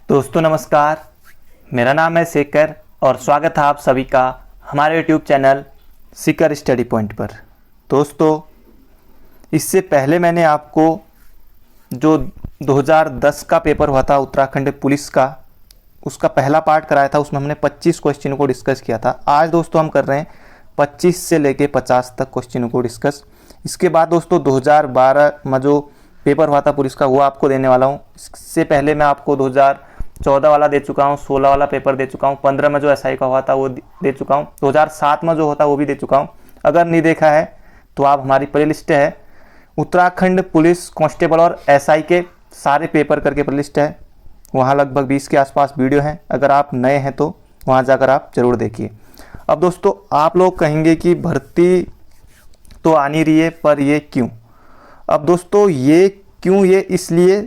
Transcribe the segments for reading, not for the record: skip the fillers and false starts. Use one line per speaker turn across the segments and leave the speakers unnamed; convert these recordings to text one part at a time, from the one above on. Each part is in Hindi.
दोस्तों नमस्कार, मेरा नाम है शेखर और स्वागत है आप सभी का हमारे YouTube channel Shekhar study point पर। दोस्तों, इससे पहले मैंने आपको जो 2010 का पेपर हुआ था उत्तराखंड पुलिस का, उसका पहला पार्ट कराया था। उसमें हमने 25 क्वेश्चनों को डिस्कस किया था। आज दोस्तों हम कर रहे हैं 25 से लेके 50 तक क्वेश्चनों को डिस्कस। इसके बाद दोस्तों 2012 में जो पेपर हुआ था पुलिस का, वो आपको देने वाला हूँ। इससे पहले मैं आपको 2014 वाला दे चुका हूँ, 16 वाला पेपर दे चुका हूँ, 15 में जो एसआई का हुआ था वो दे चुका हूँ, 2007 में जो होता वो भी दे चुका हूँ। अगर नहीं देखा है तो आप हमारी प्लेलिस्ट है उत्तराखंड पुलिस कांस्टेबल और एसआई के सारे पेपर करके प्लेलिस्ट है, वहाँ लगभग 20 के आसपास वीडियो हैं। अगर आप नए हैं तो वहाँ जाकर आप ज़रूर देखिए। अब दोस्तों आप लोग कहेंगे कि भर्ती तो आ नहीं रही है, पर ये क्यों? अब दोस्तों ये क्यों, ये इसलिए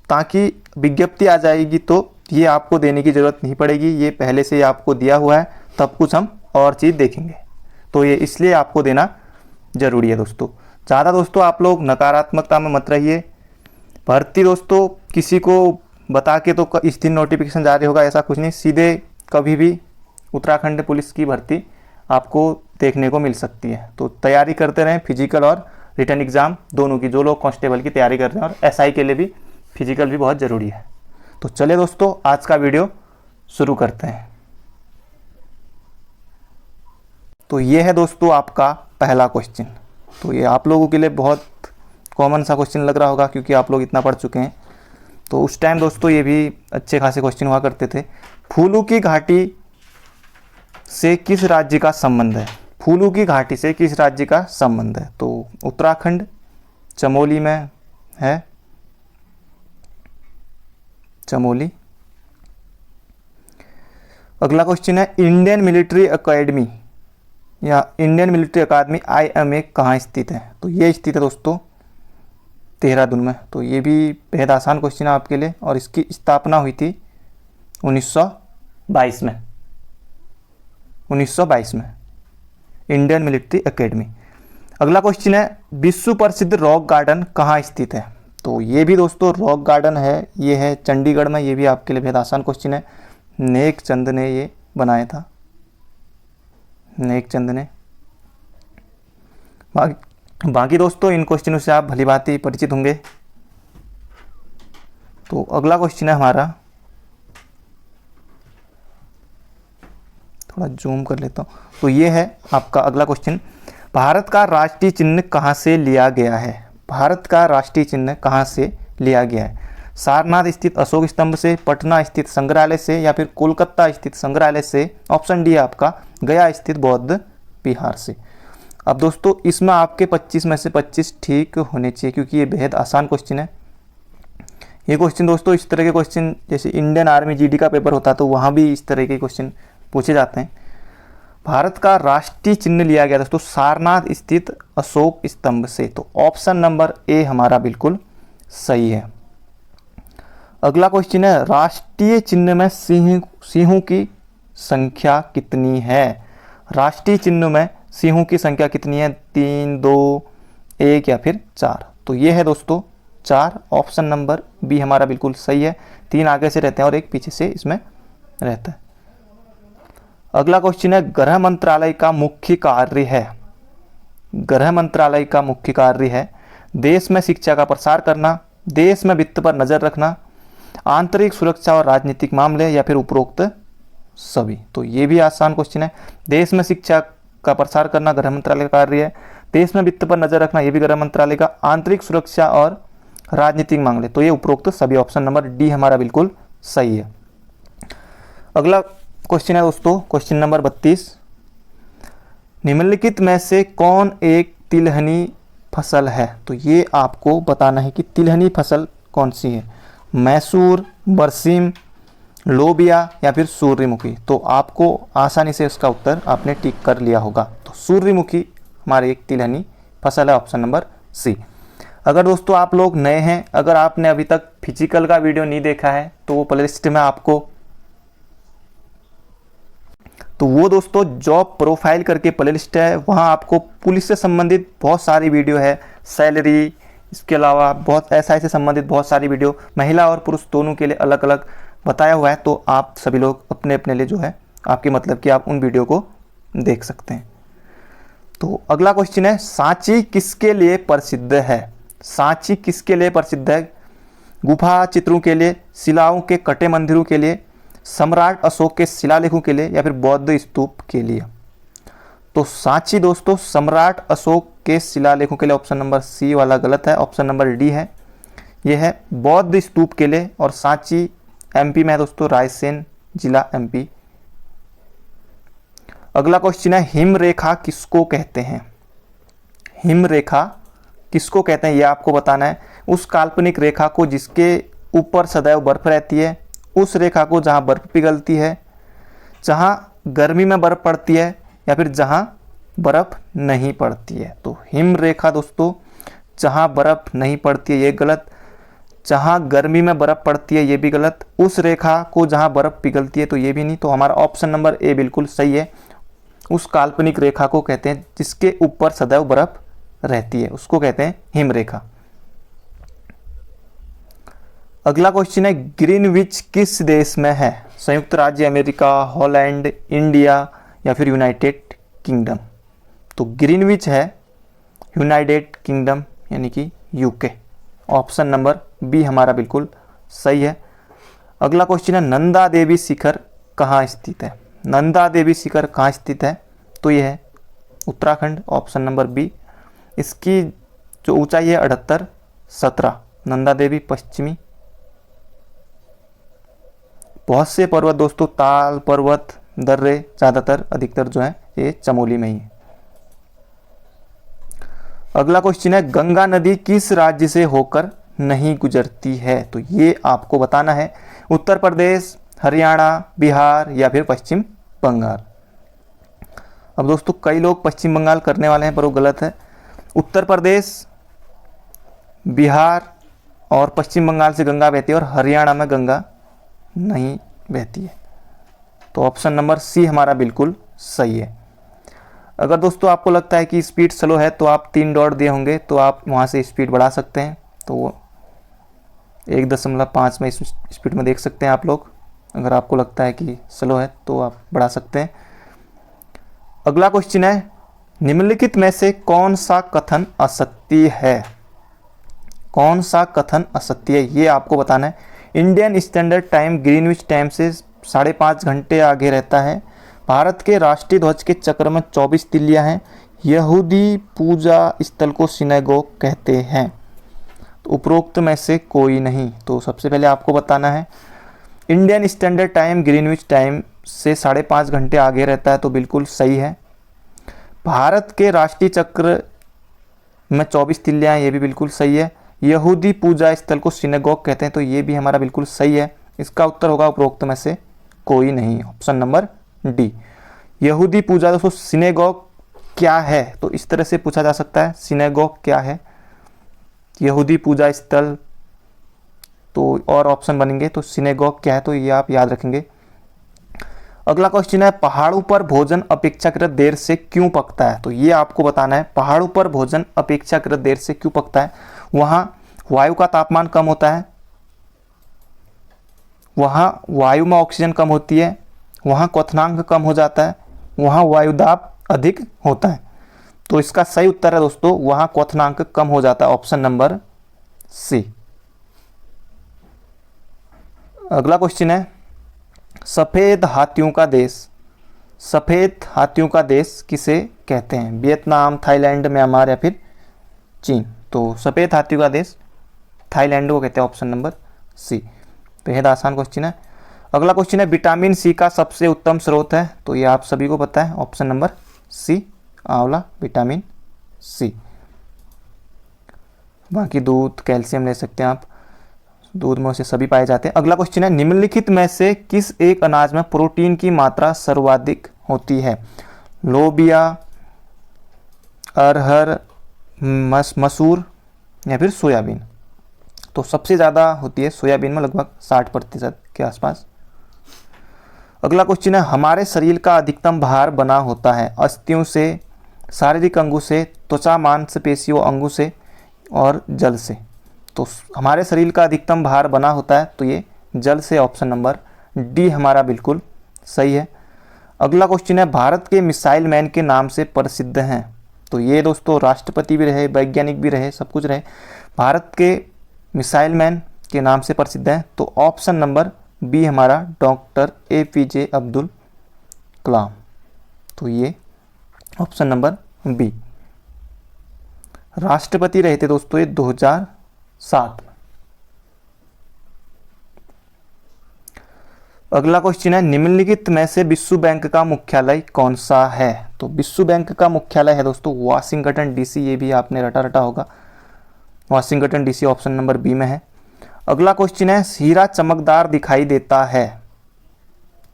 ताकि विज्ञप्ति आ जाएगी तो ये आपको देने की ज़रूरत नहीं पड़ेगी। ये पहले से ही आपको दिया हुआ है, तब कुछ हम और चीज़ देखेंगे, तो ये इसलिए आपको देना ज़रूरी है। दोस्तों ज़्यादा दोस्तों आप लोग नकारात्मकता में मत रहिए। भर्ती दोस्तों किसी को बता के तो इस दिन नोटिफिकेशन जारी होगा ऐसा कुछ नहीं, सीधे कभी भी उत्तराखंड पुलिस की भर्ती आपको देखने को मिल सकती है। तो तैयारी करते रहें, फिजिकल और रिटन एग्ज़ाम दोनों की। जो लोग कांस्टेबल की तैयारी कर रहे हैं और एसआई के लिए भी फिजिकल भी बहुत ज़रूरी है। तो चलिए दोस्तों आज का वीडियो शुरू करते हैं। तो ये है दोस्तों आपका पहला क्वेश्चन। तो ये आप लोगों के लिए बहुत कॉमन सा क्वेश्चन लग रहा होगा क्योंकि आप लोग इतना पढ़ चुके हैं। तो उस टाइम दोस्तों ये भी अच्छे खासे क्वेश्चन हुआ करते थे। फूलू की घाटी से किस राज्य का संबंध है? फूलू की घाटी से किस राज्य का संबंध है? तो उत्तराखंड, चमोली में है, चमोली। अगला क्वेश्चन है इंडियन मिलिट्री एकेडमी या इंडियन मिलिट्री अकादमी IMA कहाँ स्थित है? तो ये स्थित है दोस्तों देहरादून में। तो ये भी बेहद आसान क्वेश्चन है आपके लिए और इसकी स्थापना हुई थी 1922 में। 1922 में इंडियन मिलिट्री एकेडमी। अगला क्वेश्चन है विश्व प्रसिद्ध रॉक गार्डन कहाँ स्थित है? तो ये भी दोस्तों रॉक गार्डन है, ये है चंडीगढ़ में। ये भी आपके लिए बेहद आसान क्वेश्चन है। नेक चंद ने ये बनाया था, नेक चंद ने। बाकी दोस्तों इन क्वेश्चनों से आप भली भांति परिचित होंगे। तो अगला क्वेश्चन है हमारा, थोड़ा जूम कर लेता हूँ। तो ये है आपका अगला क्वेश्चन, भारत का राष्ट्रीय चिन्ह कहाँ से लिया गया है? भारत का राष्ट्रीय चिन्ह कहाँ से लिया गया है? सारनाथ स्थित अशोक स्तंभ से, पटना स्थित संग्रहालय से, या फिर कोलकाता स्थित संग्रहालय से? ऑप्शन डी है आपका गया स्थित बौद्ध विहार से। अब दोस्तों इसमें आपके 25 में से 25 ठीक होने चाहिए क्योंकि ये बेहद आसान क्वेश्चन है। ये क्वेश्चन दोस्तों इस तरह के क्वेश्चन जैसे इंडियन आर्मी GD का पेपर होता है तो वहाँ भी इस तरह के क्वेश्चन पूछे जाते हैं। भारत का राष्ट्रीय चिन्ह लिया गया दोस्तों सारनाथ स्थित अशोक स्तंभ से। तो ऑप्शन नंबर ए हमारा बिल्कुल सही है। अगला क्वेश्चन है राष्ट्रीय चिन्ह में सिंहों की संख्या कितनी है? राष्ट्रीय चिन्ह में सिंहों की संख्या कितनी है? 3, 2, 1 या फिर 4? तो ये है दोस्तों 4। ऑप्शन नंबर बी हमारा बिल्कुल सही है। 3 आगे से रहते हैं और 1 पीछे से इसमें रहता है। अगला क्वेश्चन है गृह मंत्रालय का मुख्य कार्य है? गृह मंत्रालय का मुख्य कार्य है देश में शिक्षा का प्रसार करना, देश में वित्त पर नजर रखना, आंतरिक सुरक्षा और राजनीतिक मामले, या फिर उपरोक्त सभी? तो ये भी आसान क्वेश्चन है। देश में शिक्षा का प्रसार करना गृह मंत्रालय का कार्य है, देश में वित्त पर नजर रखना ये भी गृह मंत्रालय का, आंतरिक सुरक्षा और राजनीतिक मामले तो ये उपरोक्त सभी। ऑप्शन नंबर डी हमारा बिल्कुल सही है। अगला क्वेश्चन है दोस्तों क्वेश्चन नंबर 32, निम्नलिखित में से कौन एक तिलहनी फसल है? तो ये आपको बताना है कि तिलहनी फसल कौन सी है। मैसूर, बरसीम, लोबिया या फिर सूर्यमुखी? तो आपको आसानी से इसका उत्तर आपने टिक कर लिया होगा। तो सूर्यमुखी हमारी एक तिलहनी फसल है। Option number C. अगर दोस्तों आप लोग नए हैं, अगर आपने अभी तक फिजिकल का वीडियो नहीं देखा है तो वो प्लेलिस्ट में आपको, तो वो दोस्तों जॉब प्रोफाइल करके प्लेलिस्ट है, वहाँ आपको पुलिस से संबंधित बहुत सारी वीडियो है, सैलरी, इसके अलावा बहुत SI से संबंधित बहुत सारी वीडियो, महिला और पुरुष दोनों के लिए अलग अलग बताया हुआ है, तो आप सभी लोग अपने अपने लिए जो है आपके मतलब कि आप उन वीडियो को देख सकते हैं। तो अगला क्वेश्चन है, सांची किसके लिए प्रसिद्ध है? सांची किसके लिए प्रसिद्ध है? गुफा चित्रों के लिए, शिलाओं के कटे मंदिरों के लिए, सम्राट अशोक के शिलालेखों के लिए, या फिर बौद्ध स्तूप के लिए? तो सांची दोस्तों सम्राट अशोक के शिलालेखों के लिए, ऑप्शन नंबर सी वाला गलत है, ऑप्शन नंबर डी है, यह है बौद्ध स्तूप के लिए। और सांची एमपी में है दोस्तों, रायसेन जिला एमपी। अगला क्वेश्चन है, हिमरेखा किसको कहते हैं? हिमरेखा किसको कहते हैं, यह आपको बताना है। उस काल्पनिक रेखा को जिसके ऊपर सदैव बर्फ रहती है, उस रेखा को जहां बर्फ पिघलती है, जहां गर्मी में बर्फ पड़ती है, या फिर जहां बर्फ नहीं पड़ती है। तो हिम रेखा दोस्तों जहां बर्फ नहीं पड़ती है ये गलत, जहां गर्मी में बर्फ पड़ती है ये भी गलत, उस रेखा को जहां बर्फ पिघलती है तो ये भी नहीं। तो हमारा ऑप्शन नंबर ए बिल्कुल सही है। उस काल्पनिक रेखा को कहते हैं जिसके ऊपर सदैव बर्फ रहती है, उसको कहते हैं हिम रेखा। अगला क्वेश्चन है, ग्रीनविच किस देश में है? संयुक्त राज्य अमेरिका, हॉलैंड, इंडिया, या फिर यूनाइटेड किंगडम? तो ग्रीनविच है यूनाइटेड किंगडम यानी कि यूके। ऑप्शन नंबर बी हमारा बिल्कुल सही है। अगला क्वेश्चन है, नंदा देवी शिखर कहाँ स्थित है? नंदा देवी शिखर कहाँ स्थित है? तो यह है उत्तराखंड, ऑप्शन नंबर बी। इसकी जो ऊंचाई है 7817। नंदा देवी पश्चिमी। बहुत से पर्वत दोस्तों, ताल पर्वत, दर्रे, ज़्यादातर अधिकतर जो है ये चमोली में ही है। अगला क्वेश्चन है, गंगा नदी किस राज्य से होकर नहीं गुजरती है? तो ये आपको बताना है। उत्तर प्रदेश, हरियाणा, बिहार, या फिर पश्चिम बंगाल? अब दोस्तों कई लोग पश्चिम बंगाल करने वाले हैं पर वो गलत है। उत्तर प्रदेश, बिहार और पश्चिम बंगाल से गंगा बहती है, और हरियाणा में गंगा नहीं बहती है। तो ऑप्शन नंबर सी हमारा बिल्कुल सही है। अगर दोस्तों आपको लगता है कि स्पीड स्लो है तो आप 3 डॉट दिए होंगे तो आप वहाँ से स्पीड बढ़ा सकते हैं। तो 1.5 में स्पीड में देख सकते हैं आप लोग। अगर आपको लगता है कि स्लो है तो आप बढ़ा सकते हैं। अगला क्वेश्चन है, निम्नलिखित में से कौन सा कथन असत्य है? कौन सा कथन असत्य है ये आपको बताना है। Indian standard time Greenwich time से 5.5 घंटे आगे रहता है। भारत के राष्ट्रीय ध्वज के चक्र में 24 तिल्लियां हैं। यहूदी पूजा स्थल को सिनेगोग कहते हैं। तो उपरोक्त में से कोई नहीं। तो सबसे पहले आपको बताना है, Indian standard time Greenwich time से 5.5 घंटे आगे रहता है, तो बिल्कुल सही है। भारत के राष्ट्रीय चक्र में 24 तिल्लियां हैं, ये भी बिल्कुल सही है। यहूदी पूजा स्थल को सिनेगोग कहते हैं, तो ये भी हमारा बिल्कुल सही है। इसका उत्तर होगा उपरोक्त में से कोई नहीं, ऑप्शन नंबर डी। यहूदी पूजा दोस्तों सिनेगोग क्या है? तो इस तरह से पूछा जा सकता है, सिनेगोग क्या है? यहूदी पूजा स्थल, तो और ऑप्शन बनेंगे। तो सिनेगोग क्या है, तो ये आप याद रखेंगे। अगला क्वेश्चन है, पहाड़ों पर भोजन अपेक्षाकृत देर से क्यों पकता है? तो ये आपको बताना है, पहाड़ों पर भोजन अपेक्षाकृत देर से क्यों पकता है। वहां वायु का तापमान कम होता है, वहां वायु में ऑक्सीजन कम होती है, वहां क्वथनांक कम हो जाता है, वहां वायुदाब अधिक होता है। तो इसका सही उत्तर है दोस्तों, वहां क्वथनांक कम हो जाता है, ऑप्शन नंबर सी। अगला क्वेश्चन है, सफेद हाथियों का देश, सफेद हाथियों का देश किसे कहते हैं? वियतनाम, थाईलैंड, म्यांमार, या फिर चीन? तो सफेद हाथियों का देश थाईलैंड को कहते हैं, ऑप्शन नंबर सी। बेहद आसान क्वेश्चन है। अगला क्वेश्चन है, विटामिन सी का सबसे उत्तम स्रोत है? तो ये आप सभी को पता है, ऑप्शन नंबर सी, आंवला, विटामिन सी। बाकी दूध, कैल्शियम ले सकते हैं आप, दूध में से सभी पाए जाते हैं। अगला क्वेश्चन है, निम्नलिखित में से किस एक अनाज में प्रोटीन की मात्रा सर्वाधिक होती है? लोबिया, अरहर, मसूर, या फिर सोयाबीन? तो सबसे ज़्यादा होती है सोयाबीन में, लगभग 60% के आसपास। अगला क्वेश्चन है, हमारे शरीर का अधिकतम भार बना होता है अस्थियों से, शारीरिक अंगों से, त्वचा, मांसपेशियों, अंगों से, और जल से? तो हमारे शरीर का अधिकतम भार बना होता है तो ये जल से ऑप्शन नंबर डी हमारा बिल्कुल सही है। अगला क्वेश्चन है, भारत के मिसाइल मैन के नाम से प्रसिद्ध हैं। तो ये दोस्तों राष्ट्रपति भी रहे, वैज्ञानिक भी रहे, सब कुछ रहे, भारत के मिसाइल मैन के नाम से प्रसिद्ध हैं। तो ऑप्शन नंबर बी हमारा डॉक्टर APJ अब्दुल कलाम। तो ये ऑप्शन नंबर बी। राष्ट्रपति रहे थे दोस्तों ये 2007 में। अगला क्वेश्चन है, निम्नलिखित में से विश्व बैंक का मुख्यालय कौन सा है। तो विश्व बैंक का मुख्यालय है दोस्तों वाशिंगटन DC। ये भी आपने रटा रटा होगा, Washington DC option number B में है। अगला क्वेश्चन है, हीरा चमकदार दिखाई देता है।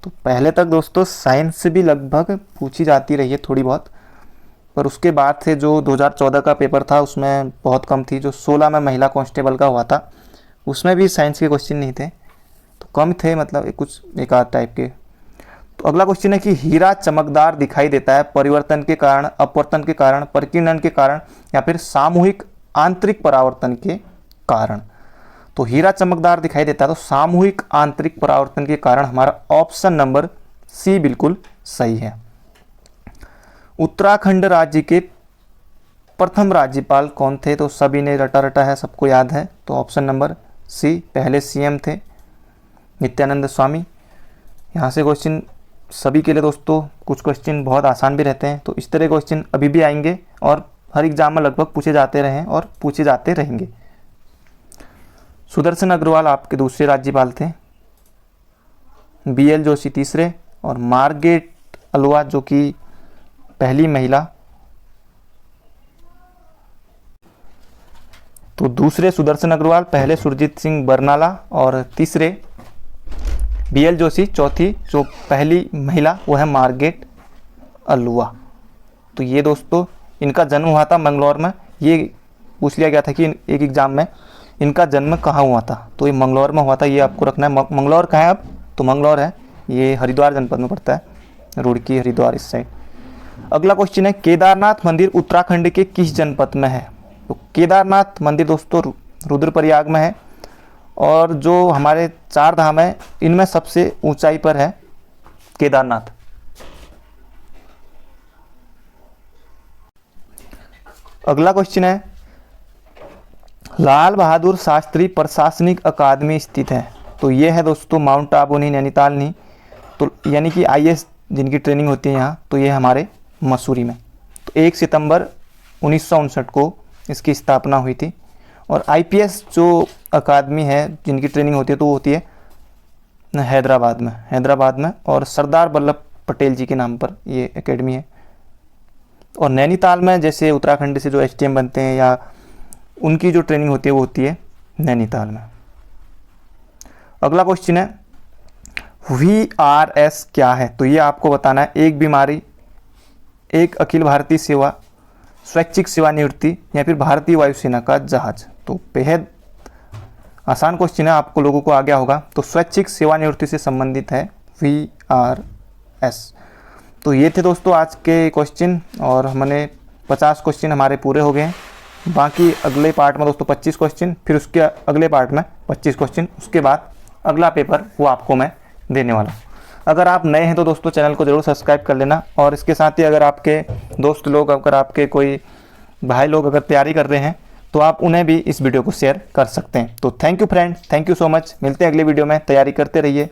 तो पहले तक दोस्तों साइंस से भी लगभग पूछी जाती रही है थोड़ी बहुत, पर उसके बाद से जो 2014 का पेपर था उसमें बहुत कम थी। जो 16 में महिला कांस्टेबल का हुआ था उसमें भी साइंस के क्वेश्चन नहीं थे, तो कम थे, मतलब कुछ एक आध टाइप के। तो अगला क्वेश्चन है कि हीरा चमकदार दिखाई देता है परिवर्तन के कारण, अपवर्तन के कारण, परिकीर्णन के कारण या फिर सामूहिक आंतरिक परावर्तन के कारण। तो हीरा चमकदार दिखाई देता है तो सामूहिक आंतरिक परावर्तन के कारण हमारा ऑप्शन नंबर सी बिल्कुल सही है। उत्तराखंड राज्य के प्रथम राज्यपाल कौन थे। तो सभी ने रटा रटा है, सबको याद है। तो ऑप्शन नंबर सी, पहले CM थे नित्यानंद स्वामी। यहाँ से क्वेश्चन सभी के लिए दोस्तों, कुछ क्वेश्चन बहुत आसान भी रहते हैं, तो इस तरह क्वेश्चन अभी भी आएंगे और हर एग्जाम में लगभग पूछे जाते रहे हैं और पूछे जाते रहेंगे। सुदर्शन अग्रवाल आपके दूसरे राज्यपाल थे, BL जोशी तीसरे और मार्गरेट अलवा जो कि पहली महिला। तो दूसरे सुदर्शन अग्रवाल, पहले सुरजीत सिंह बरनाला और तीसरे BL जोशी, चौथी जो पहली महिला वो है मार्गरेट अलवा। तो ये दोस्तों इनका जन्म हुआ था मंगलौर में। ये पूछ लिया गया था कि एक एग्जाम में इनका जन्म कहाँ हुआ था, तो ये मंगलौर में हुआ था। ये आपको रखना है। मंगलौर कहाँ है अब, तो मंगलौर है, ये हरिद्वार जनपद में पड़ता है, रुड़की हरिद्वार इस साइड। अगला क्वेश्चन है, केदारनाथ मंदिर उत्तराखंड के किस जनपद में है। तो केदारनाथ मंदिर दोस्तों रुद्रप्रयाग में है और जो हमारे 4 धाम है इनमें सबसे ऊंचाई पर है केदारनाथ। अगला क्वेश्चन है, लाल बहादुर शास्त्री प्रशासनिक अकादमी स्थित है। तो ये है दोस्तों माउंट आबू नहीं, नैनीताल नहीं, तो यानी कि IAS जिनकी ट्रेनिंग होती है यहाँ, तो ये हमारे मसूरी में। तो 1 सितंबर 1959 को इसकी स्थापना हुई थी। और IPS जो अकादमी है जिनकी ट्रेनिंग होती है तो वो होती है हैदराबाद में और सरदार वल्लभ पटेल जी के नाम पर ये एकेडमी है। और नैनीताल में जैसे उत्तराखंड से जो STM बनते हैं या उनकी जो ट्रेनिंग होती है वो होती है नैनीताल में। अगला क्वेश्चन है, VRS क्या है। तो ये आपको बताना है, एक बीमारी, एक अखिल भारतीय सेवा, स्वैच्छिक सेवानिवृत्ति या फिर भारतीय वायुसेना का जहाज। तो बेहद आसान क्वेश्चन है, आपको लोगों को आ गया होगा। तो स्वैच्छिक सेवानिवृत्ति से संबंधित है VRS। तो ये थे दोस्तों आज के क्वेश्चन और हमने 50 क्वेश्चन हमारे पूरे हो गए हैं। बाकी अगले पार्ट में दोस्तों 25 क्वेश्चन, फिर उसके अगले पार्ट में 25 क्वेश्चन, उसके बाद अगला पेपर वो आपको मैं देने वाला हूँ। अगर आप नए हैं तो दोस्तों चैनल को ज़रूर सब्सक्राइब कर लेना और इसके साथ ही अगर आपके दोस्त लोग, अगर आपके कोई भाई लोग अगर तैयारी कर रहे हैं तो आप उन्हें भी इस वीडियो को शेयर कर सकते हैं। तो thank you friends, thank you so much. मिलते हैं अगले वीडियो में, तैयारी करते रहिए।